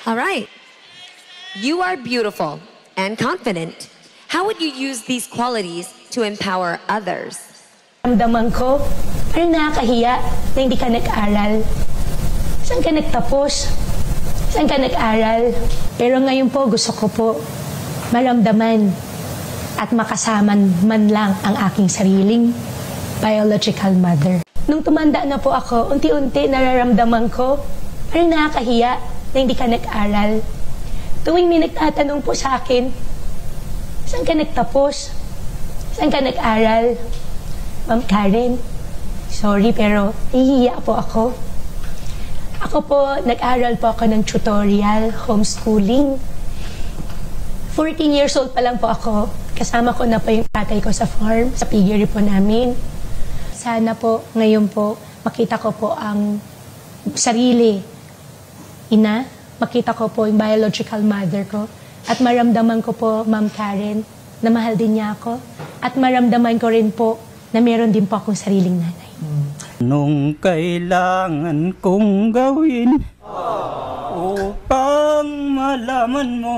All right. You are beautiful and confident. How would you use these qualities to empower others? Ramdaman ko, parang nakakahiya na hindi ka nag-aral. Saan ka nagtapos? Saan ka nag-aral? Pero ngayon po, gusto ko po maramdaman at makasaman man lang ang aking sariling biological mother. Nung tumanda na po ako, unti-unti nararamdaman ko, parang nakakahiya na hindi ka nag-aral. Tuwing may nagtatanong po sa akin, saan ka nagtapos? Saan ka nag-aral? Ma'am Karen, sorry pero nahihiya po ako. Ako po, nag-aral po ako ng tutorial, homeschooling. 14 years old pa lang po ako. Kasama ko na po yung tatay ko sa farm, sa piggery po namin. Sana po, ngayon po, makita ko po ang sarili. Ina, makita ko po yung biological mother ko. At maramdaman ko po, Ma'am Karen, na mahal din niya ako. At maramdaman ko rin po na meron din po akong sariling nanay. Nung kailangan kong gawin upang malaman mo